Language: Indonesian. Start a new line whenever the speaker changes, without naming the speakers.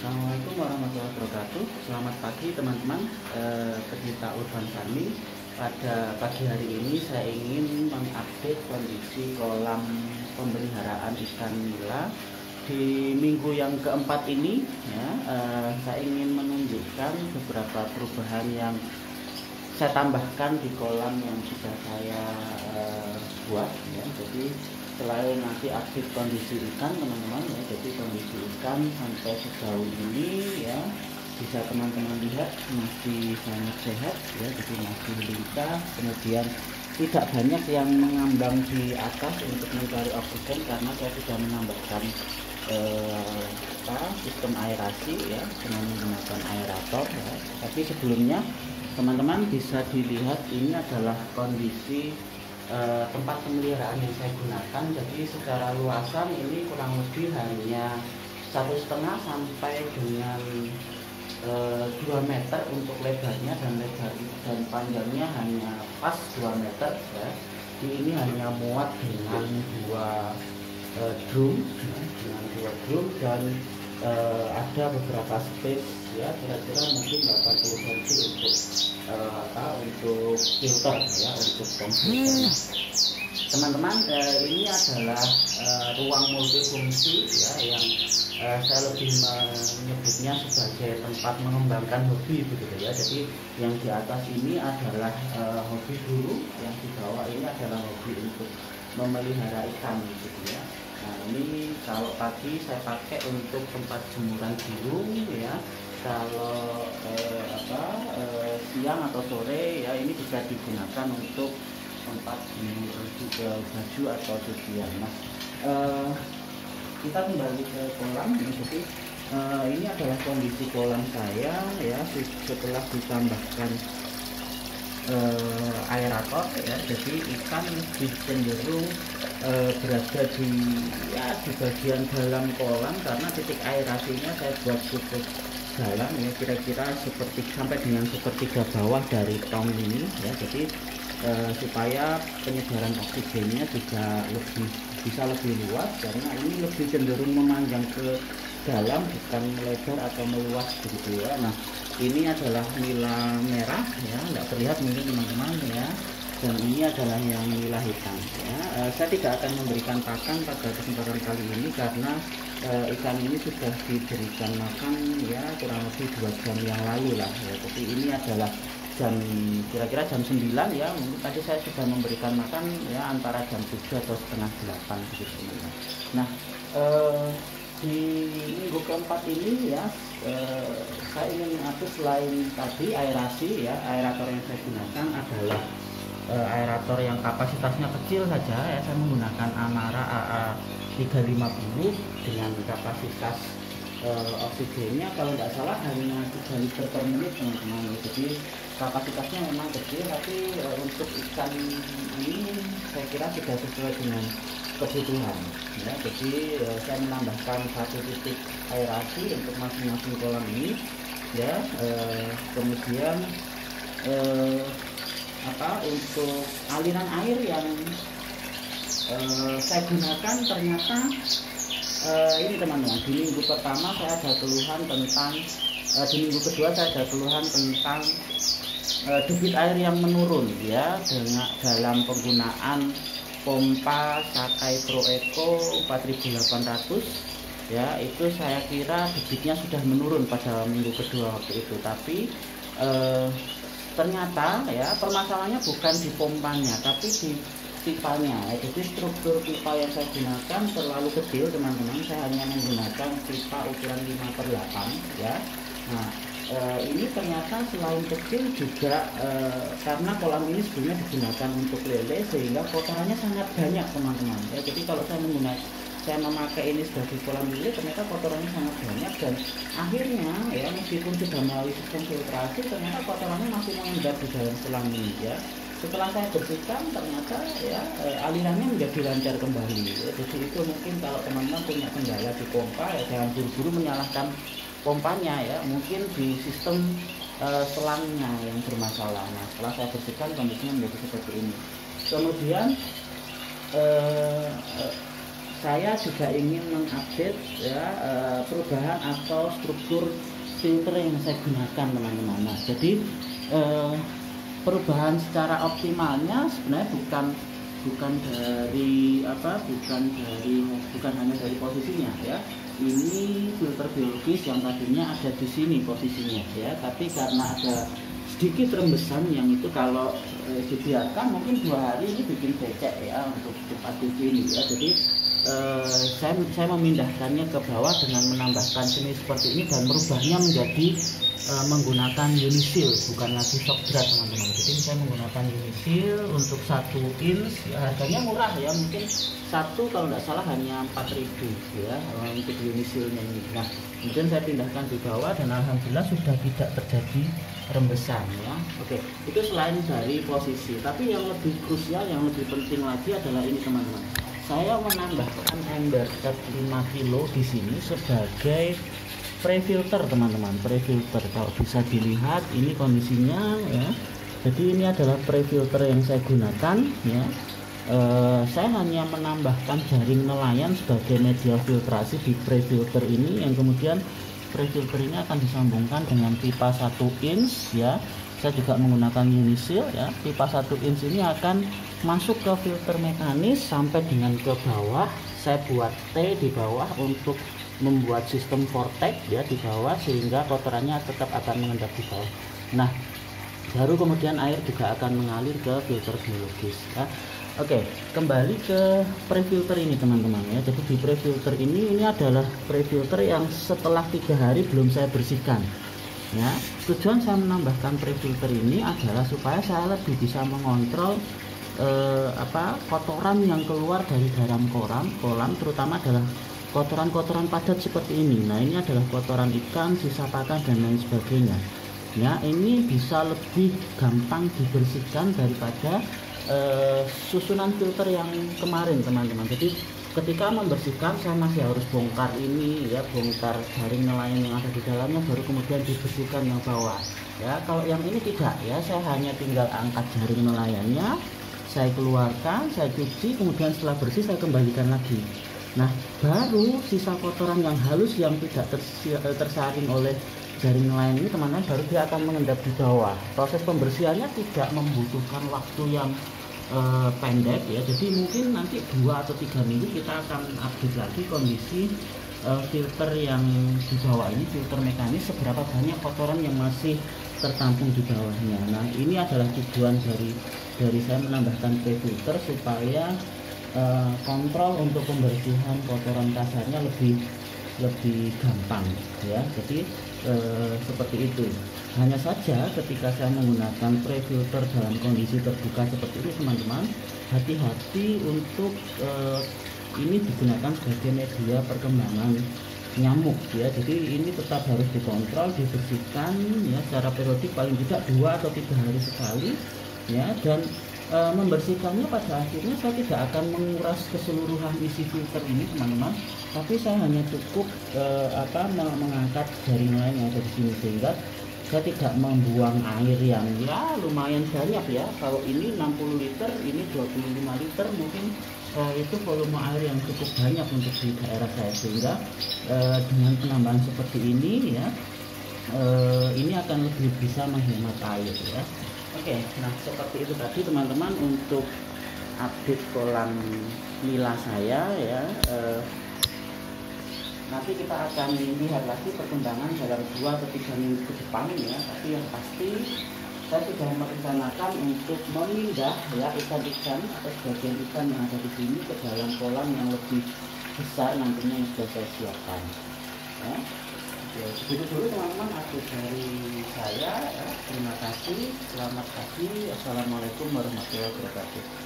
Assalamualaikum warahmatullahi wabarakatuh. Selamat pagi teman-teman, pecinta urban farming. Pada pagi hari ini saya ingin mengupdate kondisi kolam pemeliharaan ikan nila di minggu yang keempat ini. Ya, saya ingin menunjukkan beberapa perubahan yang saya tambahkan di kolam yang sudah saya buat. Ya, jadi selain nanti update kondisi ikan teman-teman ya, jadi kondisi ikan sampai sejauh ini ya bisa teman-teman lihat masih sangat sehat ya, jadi masih lincah, kemudian tidak banyak yang mengambang di atas untuk mencari oksigen karena saya sudah menambahkan sistem aerasi ya dengan menggunakan aerator ya. Tapi sebelumnya teman-teman bisa dilihat ini adalah kondisi tempat pemeliharaan yang saya gunakan. Jadi secara luasan ini kurang lebih hanya 1,5 sampai dengan 2 meter untuk lebarnya, dan panjangnya hanya pas 2 meter ya. Jadi ini hanya muat dengan dua drum ya, dan ada beberapa space ya, kira-kira mungkin 80 cm untuk filter ya, untuk komputer. Teman-teman, ini adalah ruang multifungsi ya, yang saya lebih menyebutnya sebagai tempat mengembangkan hobi begitu ya. Jadi yang di atas ini adalah hobi dulu, yang di bawah ini adalah hobi untuk memelihara ikan gitu ya. Nah, ini kalau pagi saya pakai untuk tempat jemuran burung ya. Kalau siang atau sore ya ini bisa digunakan untuk tempat baju atau cucian. Nah, kita kembali ke kolam ya. Jadi ini adalah kondisi kolam saya ya setelah ditambahkan aerator ya. Jadi ikan lebih cenderung berada di bagian dalam kolam karena titik aerasinya saya buat cukup dalam ya, kira-kira sampai dengan sepertiga bawah dari tong ini ya. Jadi supaya penyebaran oksigennya juga bisa lebih luas, karena ini lebih cenderung memanjang ke dalam bukan melebar atau meluas begitu ya. Nah, ini adalah nila merah ya, nggak terlihat mungkin teman-teman ya, dan ini adalah yang nila hitam ya. Saya tidak akan memberikan pakan pada kesempatan kali ini karena ikan ini sudah diberikan makan ya kurang lebih 2 jam yang lalu lah ya. Jadi ini adalah kira-kira jam 9 ya, mungkin tadi saya sudah memberikan makan ya antara jam 7 atau setengah 8 begitu. Nah, di minggu keempat ini ya saya ingin mengatur selain tadi aerasi ya, aerator yang saya gunakan adalah aerator yang kapasitasnya kecil saja ya. Saya menggunakan Amara AA 350 dengan kapasitas oksigennya kalau nggak salah hanya 3 liter per menit teman-teman. Jadi kapasitasnya memang kecil, tapi untuk ikan ini saya kira sudah sesuai dengan kebutuhan ya. Jadi saya menambahkan 1 titik aerasi untuk masing-masing kolam ini ya. Kemudian untuk aliran air yang saya gunakan ternyata ini teman-teman, di minggu pertama saya ada keluhan tentang di minggu kedua saya ada keluhan tentang debit air yang menurun ya, dalam penggunaan pompa Sakai Pro Eco 4800 ya. Itu saya kira debitnya sudah menurun pada minggu kedua waktu itu, tapi ternyata ya permasalahannya bukan di pompanya tapi di pipanya. Jadi struktur pipa yang saya gunakan terlalu kecil teman-teman, saya hanya menggunakan pipa ukuran 5/8 ya. Nah, ini ternyata selain kecil juga karena kolam ini sebelumnya digunakan untuk lele sehingga kotorannya sangat banyak teman-teman ya. Jadi kalau saya memakai ini sebagai kolam lele ternyata kotorannya sangat banyak, dan akhirnya ya meskipun sudah melalui sistem filtrasi ternyata kotorannya masih mengendap di dalam selang ini ya. Setelah saya bersihkan ternyata ya alirannya menjadi lancar kembali ya. Jadi itu mungkin kalau teman-teman punya kendala di pompa ya jangan buru-buru menyalahkan pompanya ya, mungkin di sistem selangnya yang bermasalah. Nah, setelah saya bersihkan kondisinya menjadi seperti ini. Kemudian saya juga ingin mengupdate ya perubahan atau struktur filter yang saya gunakan teman-teman. Nah, jadi perubahan secara optimalnya sebenarnya bukan hanya dari posisinya ya. Ini filter biologis yang tadinya ada di sini posisinya ya, tapi karena ada sedikit rembesan yang itu kalau dibiarkan mungkin 2 hari ini bikin becek ya untuk tempat TV ini ya. Jadi saya memindahkannya ke bawah dengan menambahkan jenis seperti ini dan merubahnya menjadi menggunakan Unisil, bukan lagi shock drat teman-teman. Jadi saya menggunakan Unisil untuk 1 inch ya, harganya murah ya, mungkin satu kalau nggak salah hanya 4.000 ya untuk Unisilnya ini. Nah, kemudian saya pindahkan di bawah dan alhamdulillah sudah tidak terjadi rembesan ya. Oke, itu selain dari posisi, tapi yang lebih krusial, yang lebih penting lagi adalah ini teman-teman. Saya menambahkan ember cat 5 kilo di sini sebagai pre-filter teman-teman. Pre-filter kalau bisa dilihat ini kondisinya ya. Jadi ini adalah pre-filter yang saya gunakan ya. Saya hanya menambahkan jaring nelayan sebagai media filtrasi di pre-filter ini, yang kemudian pre-filter ini akan disambungkan dengan pipa 1 inch ya. Saya juga menggunakan Unisil ya. Pipa 1 inch ini akan masuk ke filter mekanis sampai dengan ke bawah. Saya buat T di bawah untuk membuat sistem vortex ya di bawah, sehingga kotorannya tetap akan mengendap di bawah. Nah, baru kemudian air juga akan mengalir ke filter biologis ya. Oke, kembali ke pre-filter ini teman-teman ya. Jadi di pre-filter ini adalah pre-filter yang setelah 3 hari belum saya bersihkan ya. Tujuan saya menambahkan pre-filter ini adalah supaya saya lebih bisa mengontrol kotoran yang keluar dari dalam kolam, terutama adalah kotoran-kotoran padat seperti ini. Nah, ini adalah kotoran ikan, sisa pakan dan lain sebagainya ya. Ini bisa lebih gampang dibersihkan daripada susunan filter yang kemarin teman-teman. Jadi ketika membersihkan saya masih harus bongkar ini ya, bongkar jaring nelayan yang ada di dalamnya, baru kemudian dibersihkan yang bawah ya. Kalau yang ini tidak ya, saya hanya tinggal angkat jaring nelayannya, saya keluarkan, saya cuci, kemudian setelah bersih saya kembalikan lagi. Nah, baru sisa kotoran yang halus yang tidak tersaring oleh jaring nelayan ini teman-teman, baru dia akan mengendap di bawah. Proses pembersihannya tidak membutuhkan waktu yang pendek ya. Jadi mungkin nanti 2 atau 3 minggu kita akan update lagi kondisi filter yang di bawah ini, filter mekanis, seberapa banyak kotoran yang masih tertampung di bawahnya. Nah, ini adalah tujuan dari saya menambahkan pre-filter supaya kontrol untuk pembersihan kotoran kasarnya lebih gampang ya. Jadi seperti itu. Hanya saja ketika saya menggunakan pre-filter dalam kondisi terbuka seperti ini teman-teman, hati-hati untuk ini digunakan sebagai media perkembangan nyamuk ya. Jadi ini tetap harus dikontrol, dibersihkan ya secara periodik, paling tidak 2 atau 3 hari sekali ya. Dan membersihkannya pada akhirnya saya tidak akan menguras keseluruhan isi filter ini teman-teman, tapi saya hanya cukup mengangkat jaring nelayan yang ada di sini, sehingga saya tidak membuang air yang ya lumayan banyak ya. Kalau ini 60 liter, ini 25 liter, mungkin itu volume air yang cukup banyak untuk di daerah saya, sehingga dengan penambahan seperti ini ya, ini akan lebih bisa menghemat air ya. Oke, nah seperti itu tadi teman-teman untuk update kolam nila saya ya. Nanti kita akan lihat lagi perkembangan dalam 2 atau 3 minggu ke depan ya. Tapi yang pasti saya sudah merencanakan untuk memindah ya ikan-ikan atau sebagian ikan yang ada di sini ke dalam kolam yang lebih besar nantinya yang sudah saya siapkan ya. Ya, begitu dulu teman-teman update dari saya ya. Terima kasih, selamat pagi, assalamualaikum warahmatullahi wabarakatuh.